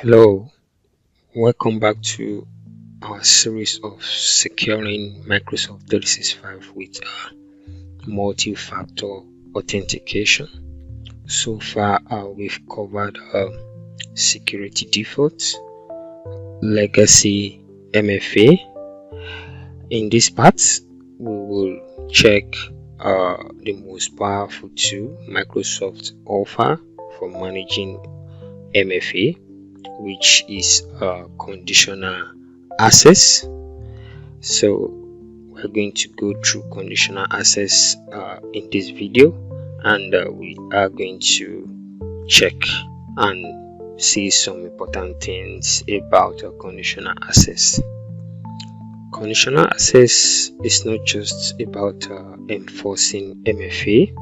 Hello, welcome back to our series of securing Microsoft 365 with multi-factor authentication. So far, we've covered security defaults, legacy MFA. In this part, we will check the most powerful tool Microsoft offer for managing MFA, which is conditional access. So we're going to go through conditional access in this video, and we are going to check and see some important things about conditional access. Conditional access is not just about enforcing MFA,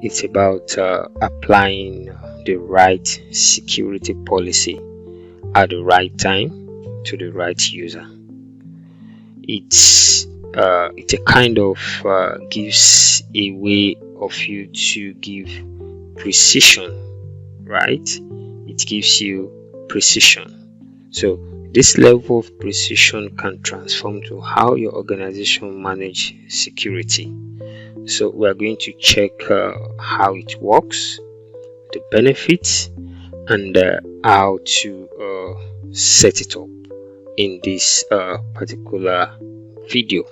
it's about applying the right security policy at the right time to the right user. It's a kind of gives a way of you to give precision, right? It gives you precision. So this level of precision can transform to how your organization manage security. So we are going to check how it works, the benefits, and how to set it up in this particular video.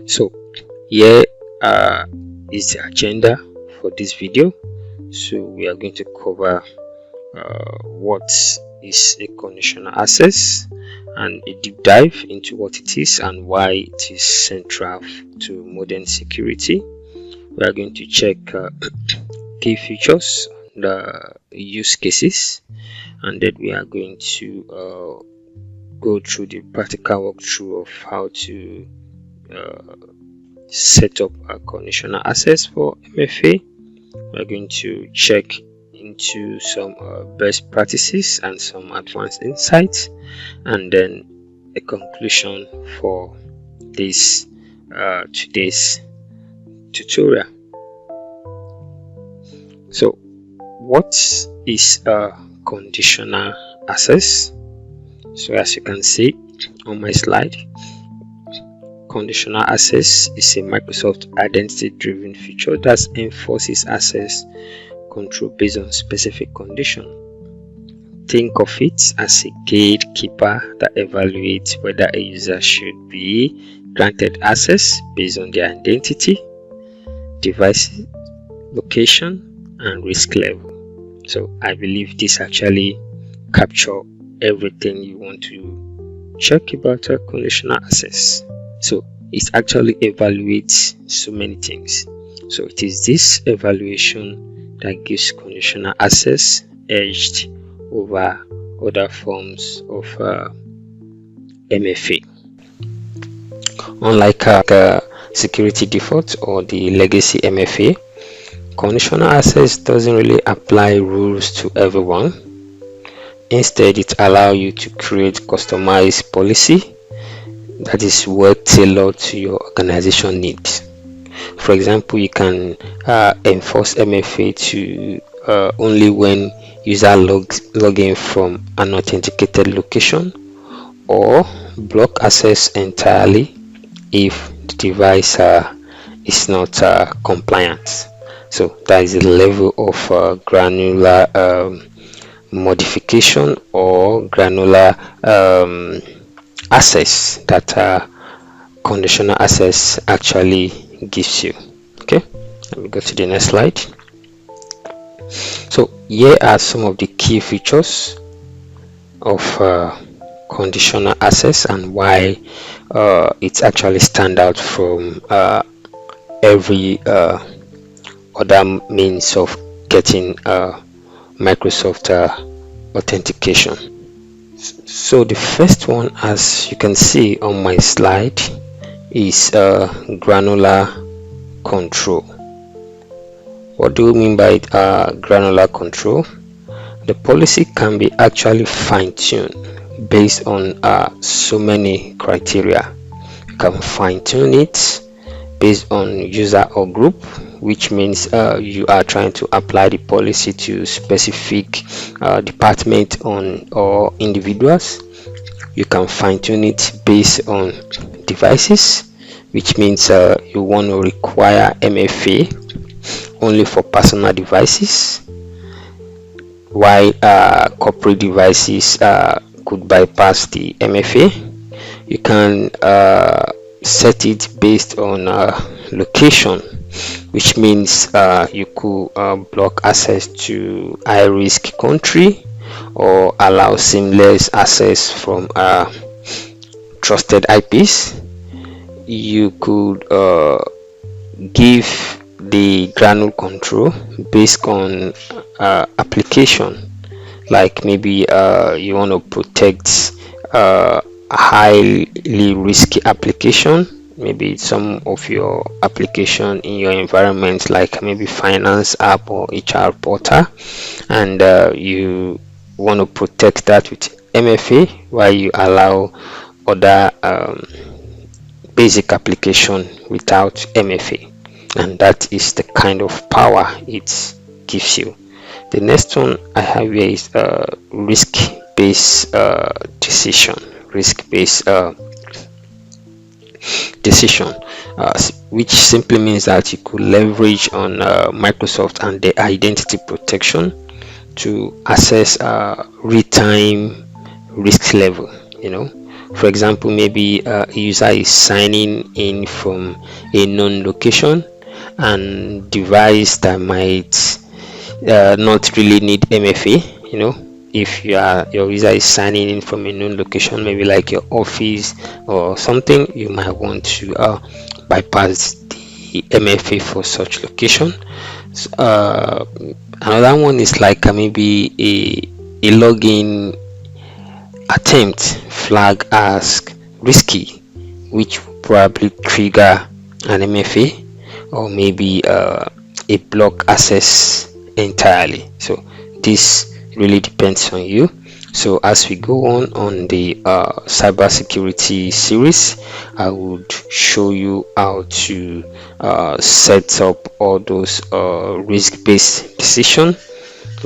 So here is the agenda for this video. So we are going to cover what is a conditional access and a deep dive into what it is and why it is central to modern security. We are going to check key features and use cases, and then we are going to go through the practical walkthrough of how to set up a conditional access for MFA. We are going to check into some best practices and some advanced insights, and then a conclusion for this today's tutorial. So what is a conditional access? So as you can see on my slide, conditional access is a Microsoft identity driven feature that enforces access control based on specific condition. Think of it as a gatekeeper that evaluates whether a user should be granted access based on their identity, device location, and risk level. So I believe this actually captures everything you want to check about conditional access. So it actually evaluates so many things. So it is this evaluation that gives conditional access edged over other forms of MFA. Unlike security default or the legacy MFA, conditional access doesn't really apply rules to everyone. Instead, it allows you to create customized policy that is well tailored to your organization needs. For example, you can enforce MFA to only when user log in from an authenticated location, or block access entirely if the device is not compliant. So that is a level of granular modification or granular access that conditional access actually gives you. Okay, let me go to the next slide. So here are some of the key features of conditional access and why it actually stands out from every other means of getting Microsoft authentication. So the first one, as you can see on my slide, is granular control. What do we mean by granular control? The policy can be actually fine-tuned based on so many criteria. You can fine-tune it based on user or group. which means you are trying to apply the policy to specific department on or individuals. You can fine-tune it based on devices, which means you want to require MFA only for personal devices, while corporate devices could bypass the MFA. You can set it based on location, which means you could block access to high risk country or allow seamless access from trusted IPs. You could give the granular control based on application, like maybe you want to protect highly risky application, maybe some of your application in your environment, like maybe finance app or HR portal, and you want to protect that with MFA, while you allow other basic application without MFA. And that is the kind of power it gives you. The next one I have here is risk-based decision. Risk-based decision, which simply means that you could leverage on Microsoft and the identity protection to assess real-time risk level. For example, maybe a user is signing in from a known location and device that might not really need MFA. If your user is signing in from a known location, maybe like your office or something, you might want to bypass the MFA for such location. Another one is like maybe a login attempt flag as risky, which will probably trigger an MFA, or maybe a block access entirely. So this really depends on you. So as we go on the cybersecurity series, I would show you how to set up all those risk-based decision,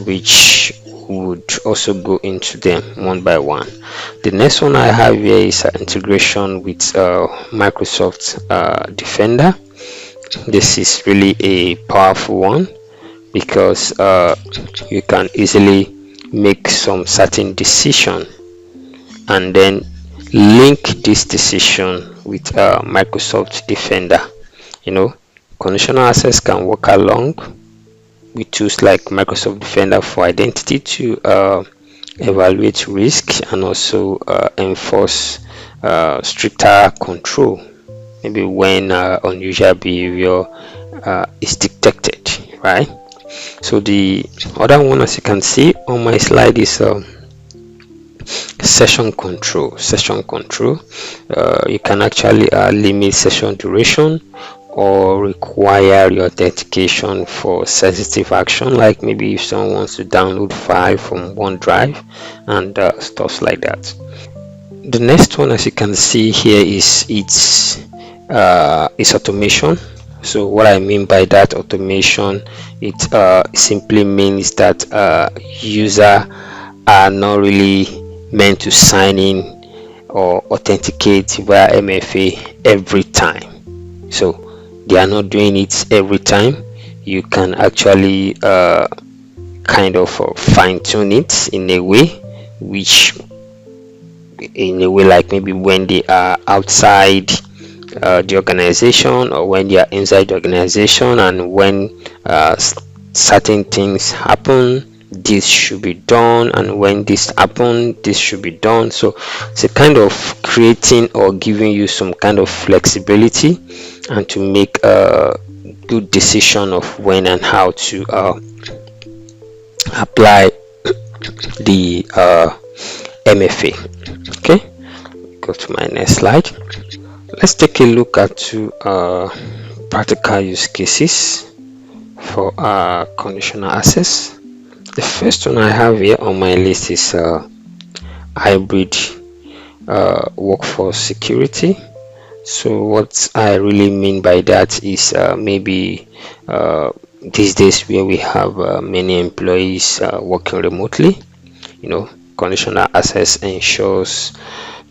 which would also go into them one by one. The next one I have here is integration with Microsoft Defender. This is really a powerful one because you can easily make some certain decision and then link this decision with Microsoft Defender. Conditional access can work along with tools like Microsoft Defender for identity to evaluate risk and also enforce stricter control, maybe when unusual behavior is detected, right? So the other one, as you can see on my slide, is session control. You can actually limit session duration or require your authentication for sensitive action, like maybe if someone wants to download file from OneDrive and stuff like that. The next one, as you can see here, is its automation. So what I mean by that automation, it simply means that user are not really meant to sign in or authenticate via MFA every time. So they are not doing it every time. You can actually kind of fine-tune it in a way like maybe when they are outside the organization or when they are inside the organization, and when certain things happen, this should be done, and when this happen, this should be done. So it's a kind of creating or giving you some kind of flexibility and to make a good decision of when and how to apply the MFA. Okay, go to my next slide. Let's take a look at two practical use cases for conditional access. The first one I have here on my list is hybrid workforce security. So what I really mean by that is maybe these days where we have many employees working remotely, conditional access ensures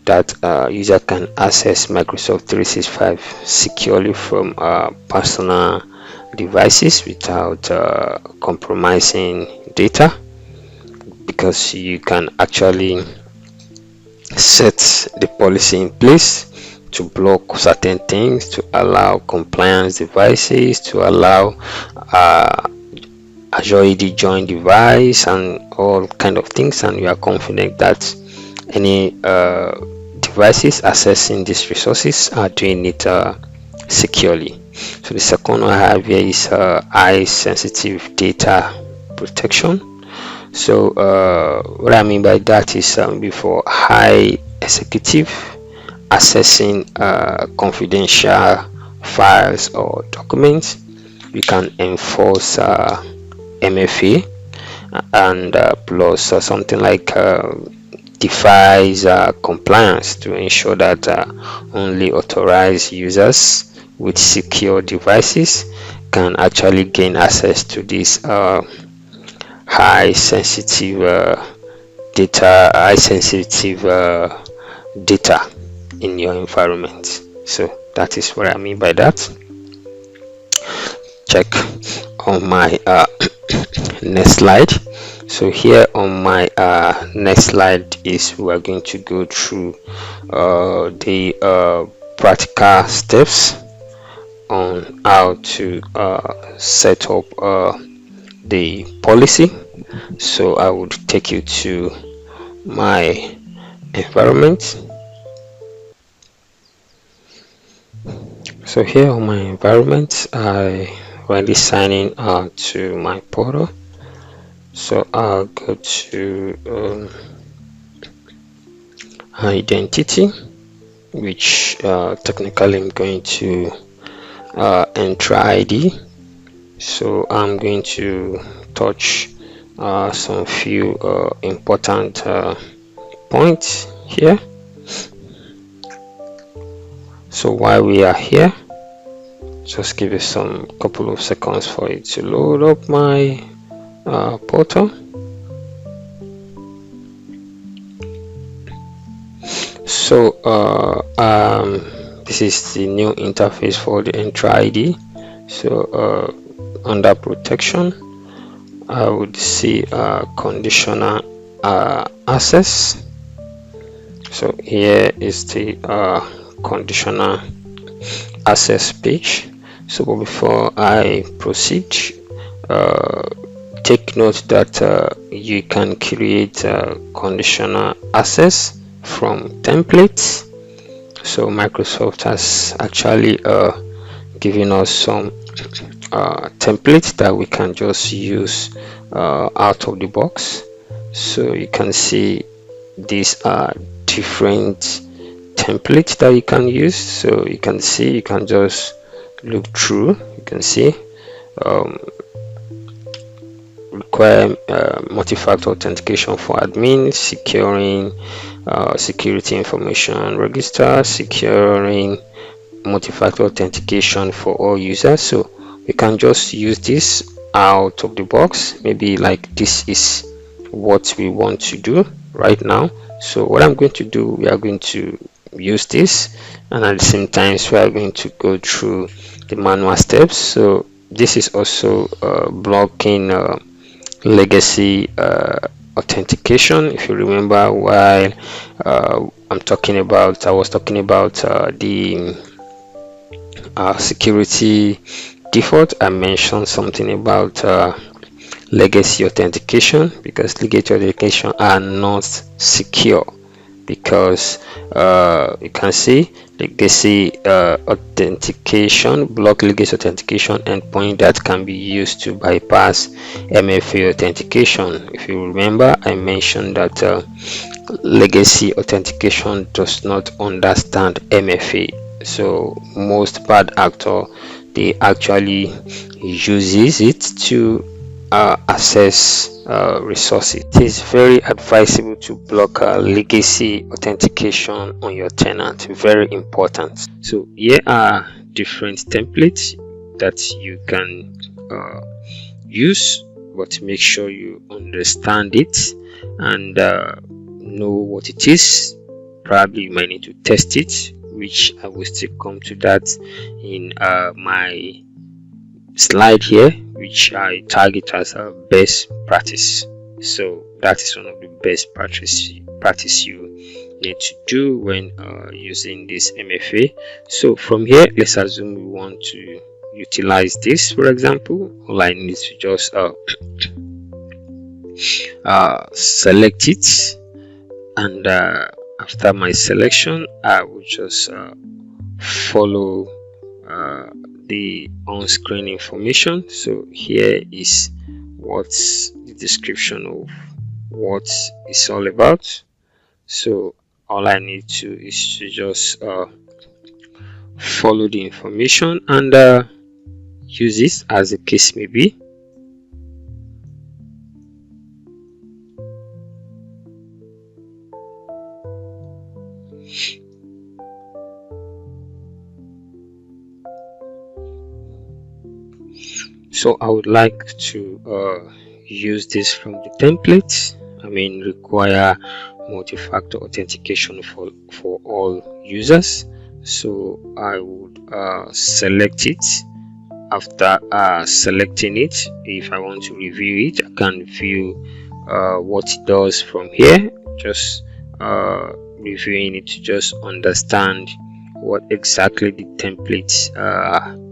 that user can access Microsoft 365 securely from personal devices without compromising data, because you can actually set the policy in place to block certain things, to allow compliance devices, to allow Azure AD join device and all kind of things, and we are confident that any devices accessing these resources are doing it securely. So the second one I have here is high sensitive data protection. So what I mean by that is before high executive accessing confidential files or documents, we can enforce MFA and plus something like defies compliance to ensure that only authorized users with secure devices can actually gain access to this high sensitive data in your environment. So that is what I mean by that. Check on my next slide. So here on my next slide is we are going to go through the practical steps on how to set up the policy. So I would take you to my environment. So here on my environment, I already signing to my portal. So I'll go to identity, which technically I'm going to enter ID. So I'm going to touch some few important points here. So while we are here, just give it some couple of seconds for it to load up my portal. So this is the new interface for the Enter ID. So under protection, I would see conditional access. So here is the conditional access page. So before I proceed, take note that you can create conditional access from templates. So Microsoft has actually given us some templates that we can just use out of the box. So you can see these are different templates that you can use. So you can see, you can just look through, you can see require multi-factor authentication for admin, securing security information register, securing multi-factor authentication for all users. So we can just use this out of the box. Maybe like this is what we want to do right now. So what I'm going to do, we are going to use this, and at the same time we are going to go through the manual steps. So this is also blocking legacy authentication. If you remember, while I was talking about the security default, I mentioned something about legacy authentication, because legacy authentication are not secure, because you can see legacy authentication block legacy authentication endpoint that can be used to bypass MFA authentication. If you remember, I mentioned that legacy authentication does not understand MFA. So most bad actor, they actually uses it to access resources. It is very advisable to block legacy authentication on your tenant. Very important. So here are different templates that you can use, but make sure you understand it and know what it is. Probably you might need to test it, which I will still come to that in my slide here, which I target as a best practice. So that is one of the best practice you need to do when using this MFA. So from here, let's assume we want to utilize this. For example, all I need to just select it, and after my selection, I will just follow the on-screen information. So here is what's the description of what it's all about. So all I need to is to just follow the information and use it as the case may be. So I would like to use this from the template. I mean, require multi-factor authentication for all users. So I would select it. After selecting it, if I want to review it, I can view what it does from here. Just reviewing it to just understand what exactly the template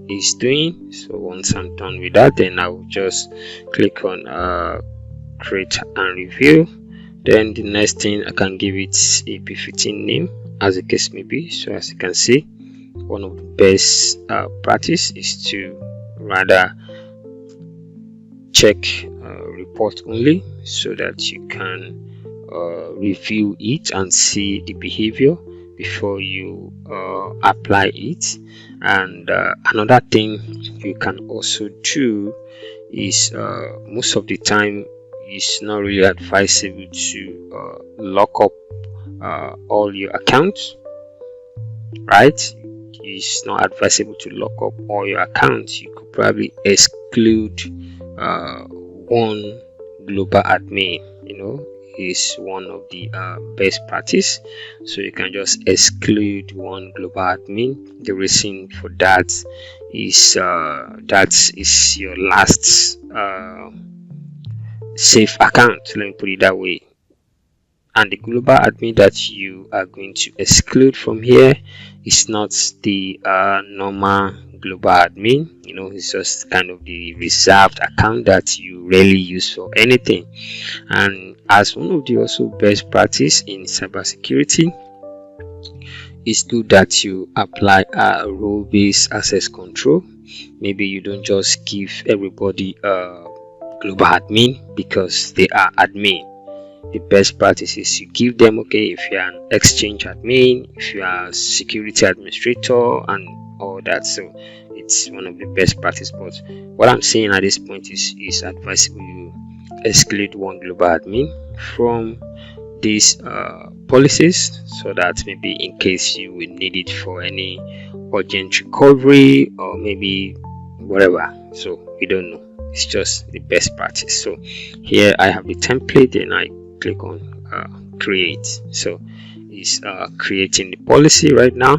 is doing. So once I'm done with that, then I will just click on create and review. Then the next thing, I can give it a befitting name as the case may be. So as you can see, one of the best practice is to rather check report only, so that you can review it and see the behavior before you apply it. And another thing you can also do is most of the time it's not really advisable to lock up all your accounts, right? It's not advisable to lock up all your accounts. You could probably exclude one global admin, is one of the best practice. So you can just exclude one global admin. The reason for that is your last safe account, let me put it that way. And the global admin that you are going to exclude from here is not the normal global admin. It's just kind of the reserved account that you rarely use for anything. And as one of the also best practice in cybersecurity, it's good that you apply a role-based access control. Maybe you don't just give everybody a global admin because they are admin. The best practice is you give them, okay, if you're an exchange admin, if you are a security administrator and all that. So it's one of the best practice. But what I'm saying at this point is advisable you exclude one global admin from these policies, so that maybe in case you will need it for any urgent recovery or maybe whatever. So we don't know. It's just the best practice. So here I have the template, and I click on create. So it's creating the policy right now.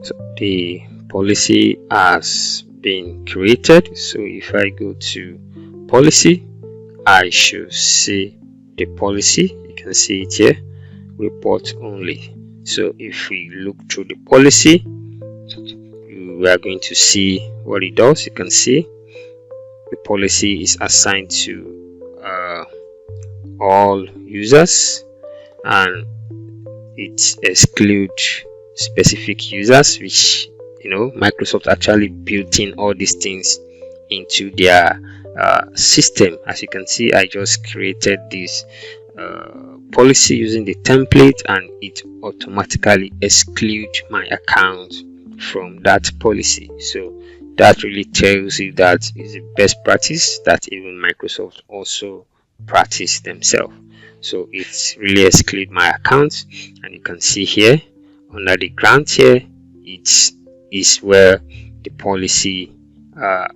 So the policy has been created. So if I go to policy, I should see the policy. You can see it here, report only. So if we look through the policy, we are going to see what it does. You can see the policy is assigned to all users, and it excludes specific users, which Microsoft actually built in all these things into their system. As you can see, I just created this policy using the template, and it automatically excludes my account from that policy. So that really tells you that is the best practice that even Microsoft also practice themselves. So it's really exclude my account, and you can see here under the grant here, it is where the policy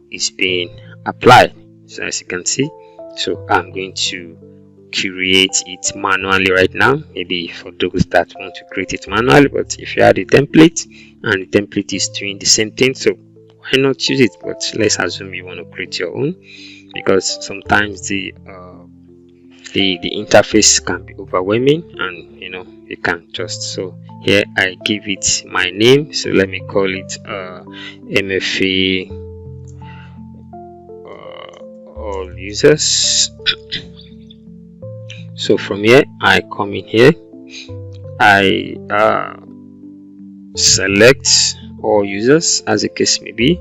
is being applied. So as you can see, so I'm going to create it manually right now, maybe for those that want to create it manually. But if you have the template and the template is doing the same thing, so why not use it? But let's assume you want to create your own, because sometimes the interface can be overwhelming, and you can just, so here I give it my name, so let me call it MFA all users. So from here I come in here, I select all users as the case may be.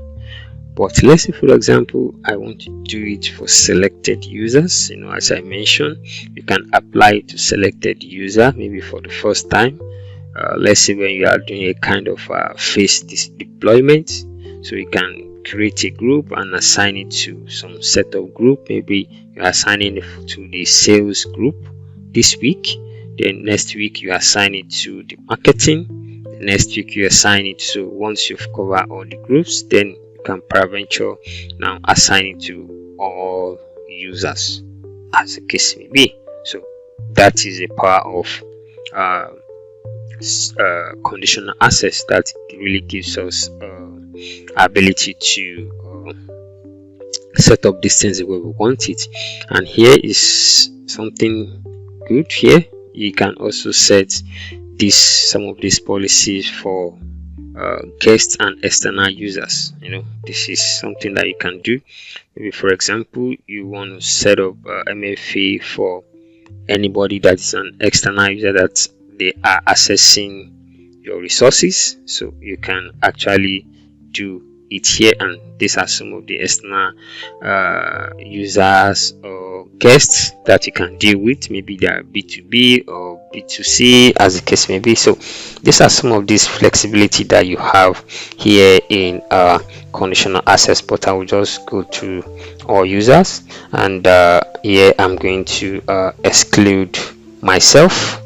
But let's say, for example, I want to do it for selected users. As I mentioned, you can apply it to selected user maybe for the first time. Let's say when you are doing a kind of phase deployment, so you can create a group and assign it to some set of group. Maybe you are assigning it to the sales group this week, then next week you assign it to the marketing, the next week you assign it. So once you've covered all the groups, then can peradventure now assign it to all users as the case may be. So that is the power of conditional access, that really gives us ability to set up these things the way we want it. And here is something good. Here you can also set some of these policies for guests and external users. This is something that you can do. Maybe for example, you want to set up MFA for anybody that is an external user that they are accessing your resources, so you can actually do it here. And these are some of the external users or guests that you can deal with. Maybe they are B2B or B2C as the case may be. So these are some of this flexibility that you have here in conditional access. But I will just go to all users, and here I'm going to exclude myself.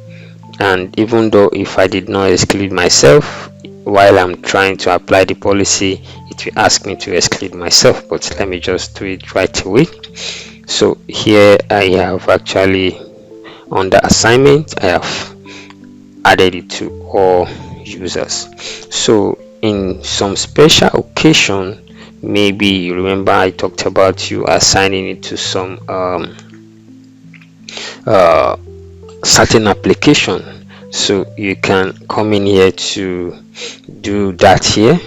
And even though if I did not exclude myself, while I'm trying to apply the policy, it will ask me to exclude myself. But let me just do it right away. So here I have actually, under assignment, I have added it to all users. So in some special occasion, maybe you remember I talked about you assigning it to some certain application, so you can come in here to do that. Here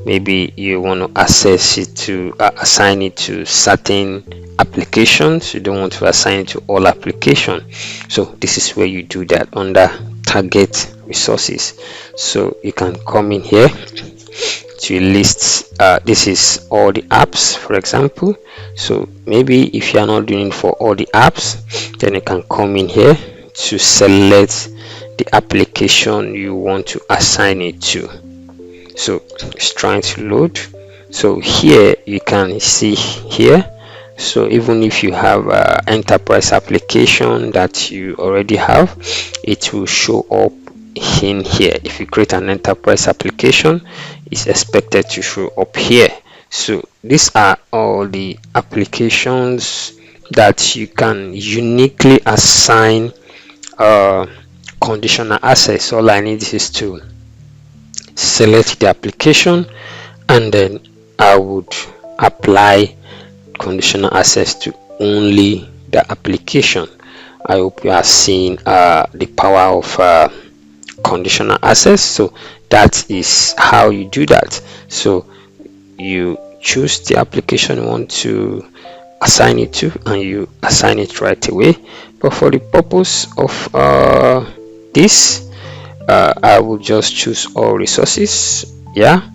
maybe you want to access it to assign it to certain applications. You don't want to assign it to all applications, so this is where you do that under target resources. So you can come in here to list this is all the apps, for example. So maybe if you are not doing it for all the apps, then you can come in here to select the application you want to assign it to. So it's trying to load. So here you can see here, so even if you have an enterprise application that you already have, it will show up in here. If you create an enterprise application, it's expected to show up here. So these are all the applications that you can uniquely assign conditional access. All I need is to select the application, and then I would apply conditional access to only the application. I hope you are seeing the power of conditional access. So that is how you do that. So you choose the application you want to assign it to, and you assign it right away. But for the purpose of this, I will just choose all resources. Yeah,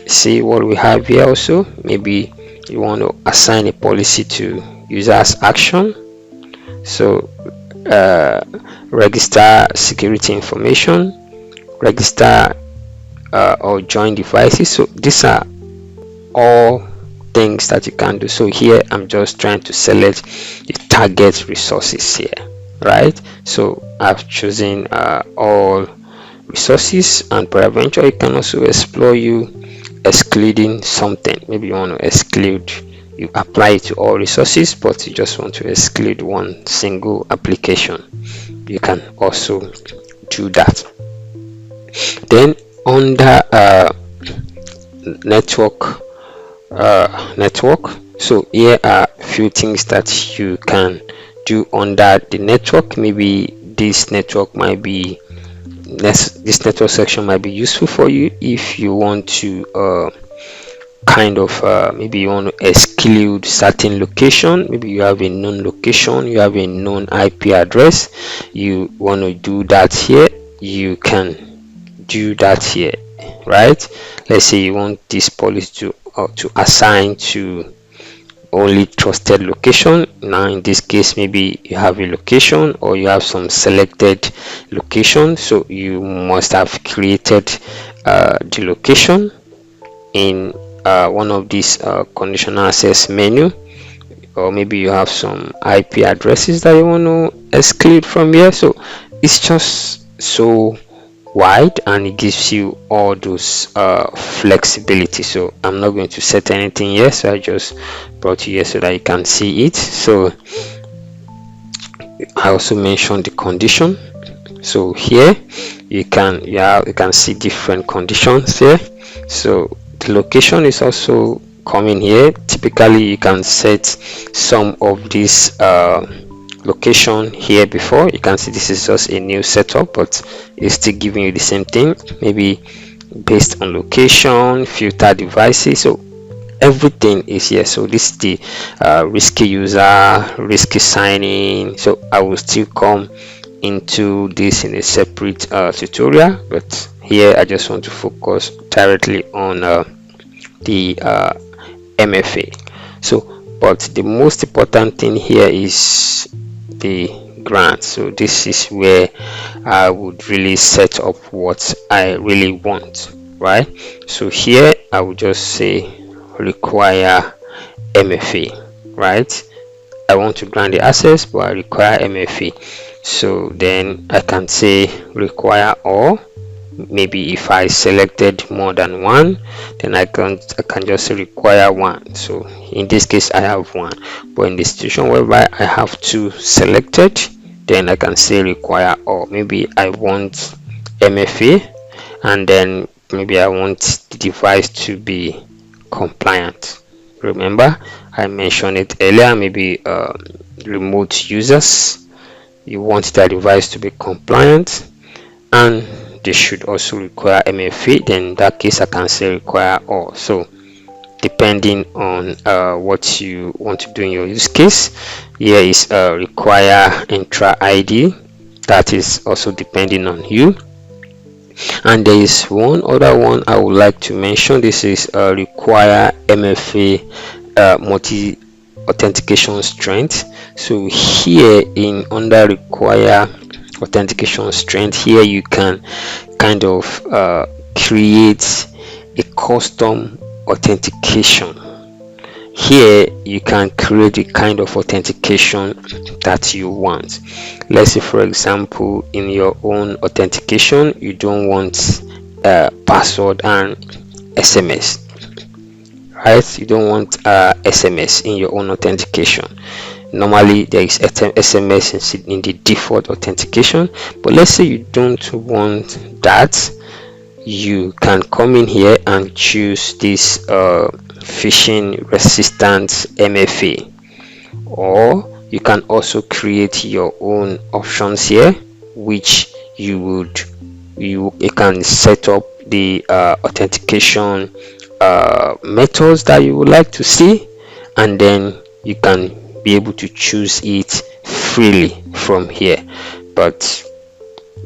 see what we have here. Also, maybe you want to assign a policy to users action. So register security information, register or join devices. So these are all things that you can do. So here I'm just trying to select the target resources here, right? So I've chosen all resources, and peradventure you can also explore you excluding something. Maybe you want to exclude, you apply it to all resources, but you just want to exclude one single application. You can also do that. Then under network, so here are a few things that you can do under the network. Maybe this network might be this network section might be useful for you if you want to maybe you want to exclude certain location. Maybe you have a known location, you have a known IP address, you want to do that here. You can do that here, right? Let's say you want this policy to assign to only trusted location. Now in this case, maybe you have a location or you have some selected location, so you must have created the location in one of these conditional access menu, or maybe you have some IP addresses that you want to exclude from here. So it's just so wide and it gives you all those flexibility. So I'm not going to set anything here, so I just brought you here so that you can see it. So I also mentioned the condition. So here you can see different conditions here. So the location is also coming here. Typically you can set some of these location here before. You can see this is just a new setup, but it's still giving you the same thing, maybe based on location, filter devices. So everything is here. So this is the risky user, risky signing. So I will still come into this in a separate tutorial, but here I just want to focus directly on the MFA. So but the most important thing here is the grant. So this is where I would really set up what I really want, right? So here I would just say require MFA, right? I want to grant the access, but I require MFA. So then I can say require all. Maybe if I selected more than one, then I can just require one. So in this case I have one, but in the situation whereby I have two selected, then I can say require all. Maybe I want MFA, and then maybe I want the device to be compliant. Remember I mentioned it earlier, maybe remote users, you want that device to be compliant and they should also require MFA. Then in that case I can say require all. So depending on what you want to do in your use case, here is require intra ID. That is also depending on you. And there is one other one I would like to mention. This is require MFA multi authentication strength. So here in under require authentication strength, here you can kind of create a custom authentication. Here you can create the kind of authentication that you want. Let's say for example in your own authentication you don't want password and SMS, right? You don't want SMS in your own authentication. Normally there is SMS in the default authentication, but let's say you don't want that. You can come in here and choose this phishing resistant MFA, or you can also create your own options here, which you can set up the authentication methods that you would like to see, and then you can be able to choose it freely from here. But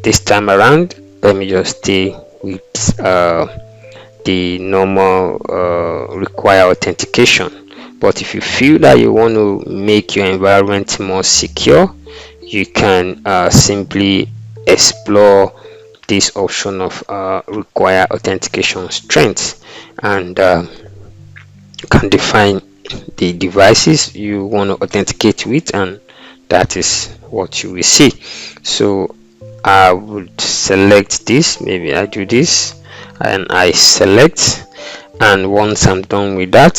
this time around let me just stay with the normal require authentication. But if you feel that you want to make your environment more secure, you can simply explore this option of require authentication strength, and You can define the devices you want to authenticate with, and that is what you will see. So I would select this, maybe I do this and I select, and once I'm done with that,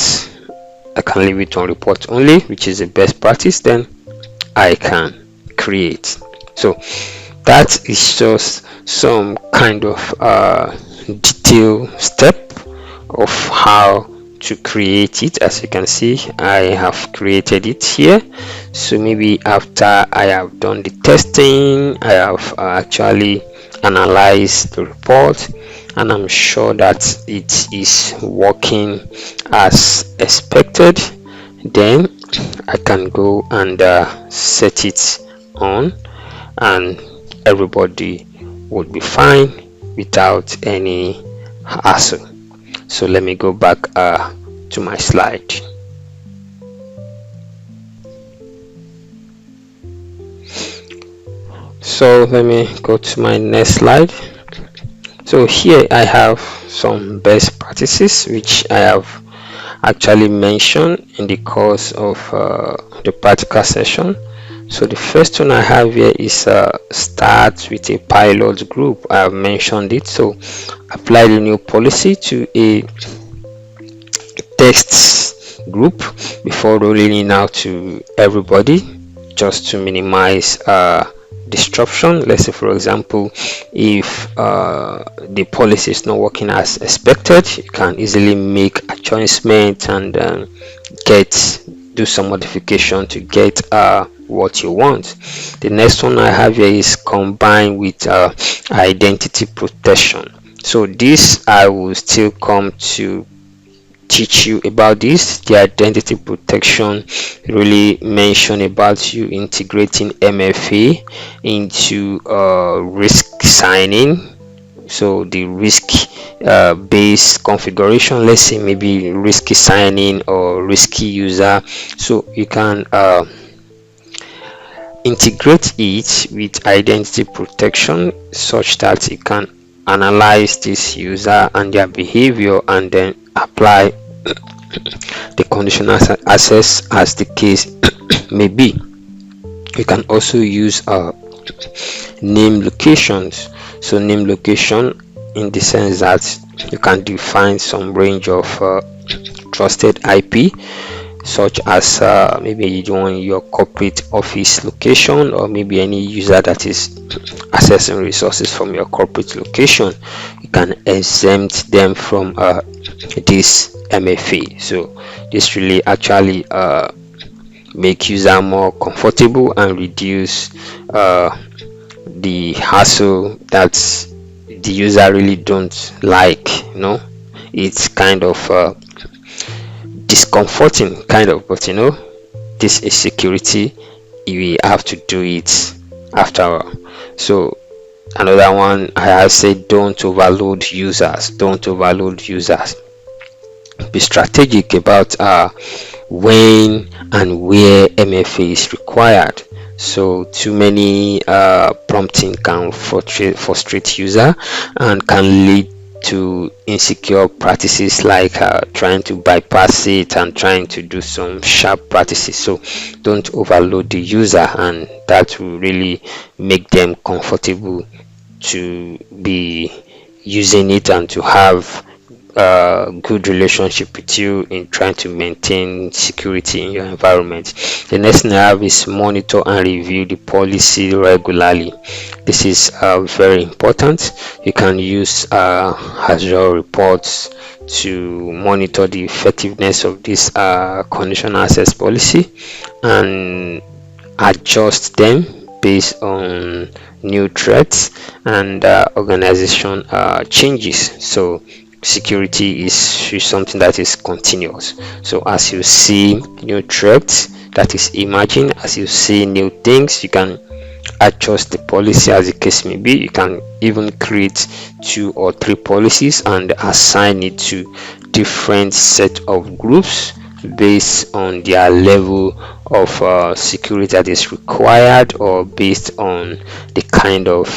I can leave it on report only, which is the best practice. Then I can create. So that is just some kind of detail step of how to create it. As you can see, I have created it here. So maybe after I have done the testing, I have actually analyzed the report, and I'm sure that it is working as expected. Then I can go and set it on, and everybody would be fine without any hassle. So let me go back to my slide. So let me go to my next slide. So here I have some best practices which I have actually mentioned in the course of the practical session. So the first one I have here is start with a pilot group. I have mentioned it. So apply the new policy to a text group before rolling it out to everybody, just to minimize disruption. Let's say, for example, if the policy is not working as expected, you can easily make adjustments and do some modification to get what you want. The next one I have here is combined with identity protection. So this I will still come to teach you about this. The identity protection really mention about you integrating MFA into risk signing. So the risk based configuration, let's say maybe risky signing or risky user, so you can integrate it with identity protection such that you can analyze this user and their behavior and then apply the conditional access as the case may be. You can also use name locations. So name location in the sense that you can define some range of trusted IP, such as maybe you want your corporate office location, or maybe any user that is accessing resources from your corporate location. You can exempt them from this MFA. So this really actually make user more comfortable and reduce the hassle that the user really don't like. It's kind of discomforting kind of, but this is security, we have to do it after all. So another one I have said, don't overload users. Be strategic about when and where MFA is required. So too many prompting can frustrate user and can lead to insecure practices, like trying to bypass it and trying to do some sharp practices. So don't overload the user, and that will really make them comfortable to be using it and to have good relationship with you in trying to maintain security in your environment. The next thing I have is monitor and review the policy regularly. This is very important. You can use Azure reports to monitor the effectiveness of this conditional access policy and adjust them based on new threats and organization changes. So security is something that is continuous. So as you see new threats that is emerging, as you see new things, you can adjust the policy as the case may be. You can even create 2 or 3 policies and assign it to different set of groups based on their level of security that is required, or based on the kind of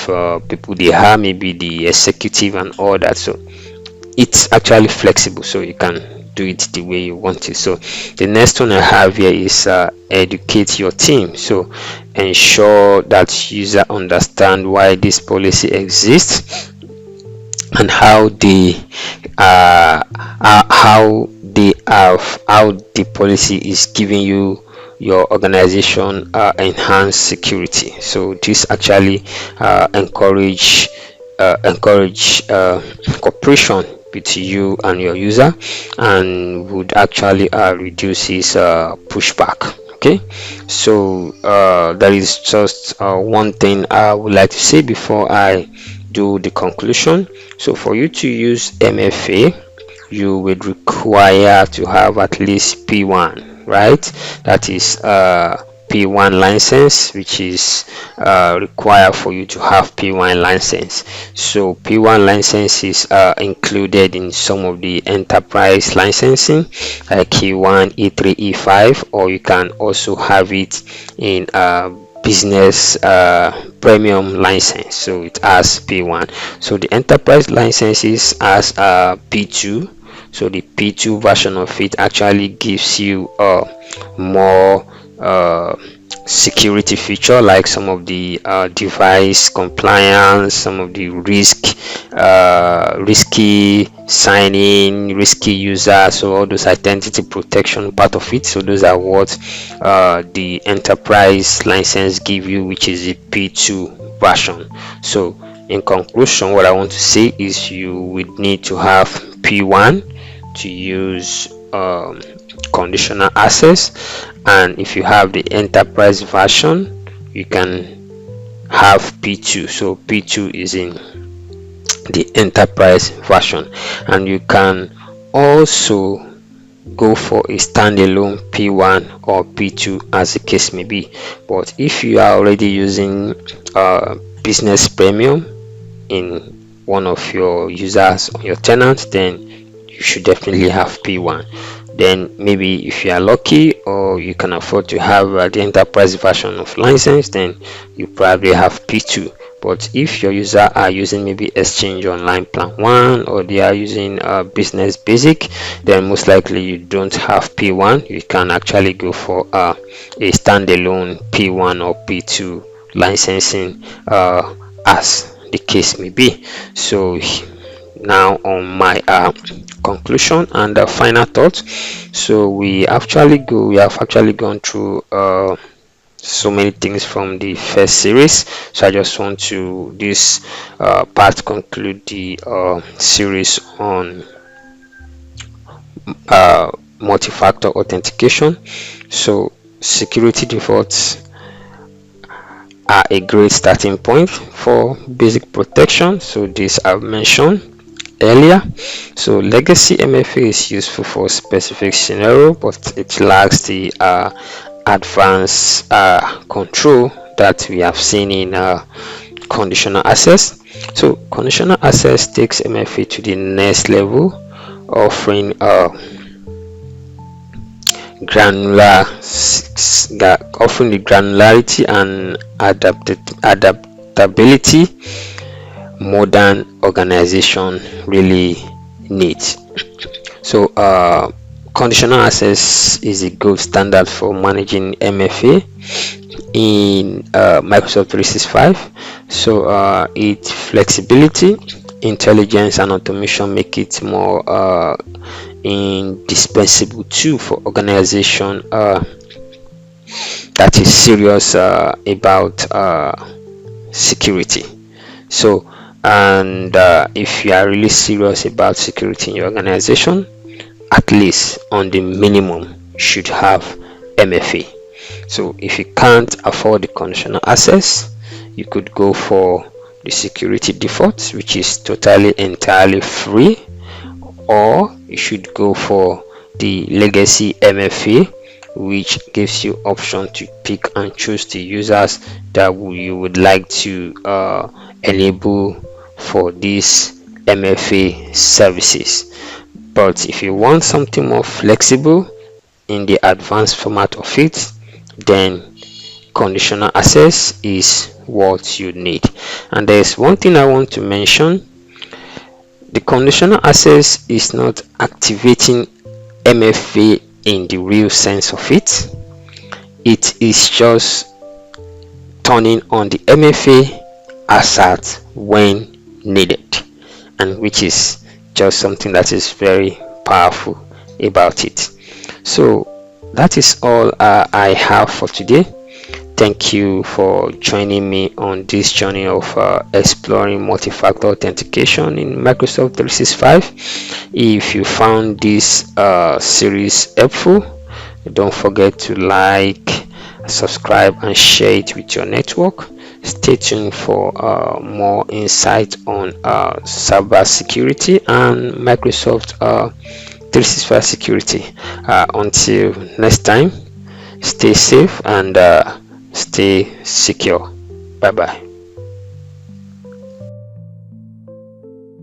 people they have, maybe the executive and all that. So it's actually flexible, so you can do it the way you want it. So the next one I have here is educate your team. So ensure that user understand why this policy exists and how the policy is giving you your organization enhanced security. So this actually encourage cooperation between you and your user, and would actually reduce his pushback. Okay, so that is just one thing I would like to say before I do the conclusion. So for you to use MFA, you would require to have at least P1, right? That is P1 license, which is required for you to have P1 license. So P1 license is included in some of the enterprise licensing like E1, E3, E5, or you can also have it in business premium license. So it has P1. So the enterprise licenses as P2. So the P2 version of it actually gives you more security feature, like some of the device compliance, some of the risky sign-in, risky user, so all those identity protection part of it. So those are what the enterprise license give you, which is the P2 version. So in conclusion, what I want to say is you would need to have P1 to use conditional access, and if you have the enterprise version, you can have P2. So P2 is in the enterprise version, and you can also go for a standalone P1 or P2 as the case may be. But if you are already using business premium in one of your users or your tenants, then you should definitely have P1. Then maybe if you are lucky or you can afford to have the enterprise version of license, then you probably have P2. But if your user are using maybe Exchange Online Plan 1, or they are using Business Basic, then most likely you don't have P1. You can actually go for a standalone P1 or P2 licensing as the case may be. So now on my conclusion and final thoughts. So we have actually gone through so many things from the first series. So I just want to this part conclude the series on multi-factor authentication. So security defaults are a great starting point for basic protection. So this I've mentioned earlier. So legacy MFA is useful for specific scenario, but it lacks the advanced control that we have seen in conditional access. So conditional access takes MFA to the next level, offering the granularity and adaptability modern organization really needs. So conditional access is a gold standard for managing MFA in Microsoft 365. So its flexibility, intelligence, and automation make it more indispensable tool for organization that is serious about security. So and if you are really serious about security in your organization, at least on the minimum you should have MFA. So if you can't afford the conditional access, you could go for the security default, which is entirely free, or you should go for the legacy MFA, which gives you option to pick and choose the users that you would like to enable for these MFA services. But if you want something more flexible in the advanced format of it, then conditional access is what you need. And there's one thing I want to mention: the conditional access is not activating MFA in the real sense of it. It is just turning on the MFA asset when needed, and which is just something that is very powerful about it. So that is all I have for today. Thank you for joining me on this journey of exploring multi-factor authentication in Microsoft 365. If you found this series helpful, don't forget to like, subscribe, and share it with your network. Stay tuned for more insight on cybersecurity and Microsoft 365 security. Until next time, stay safe and stay secure. Bye bye.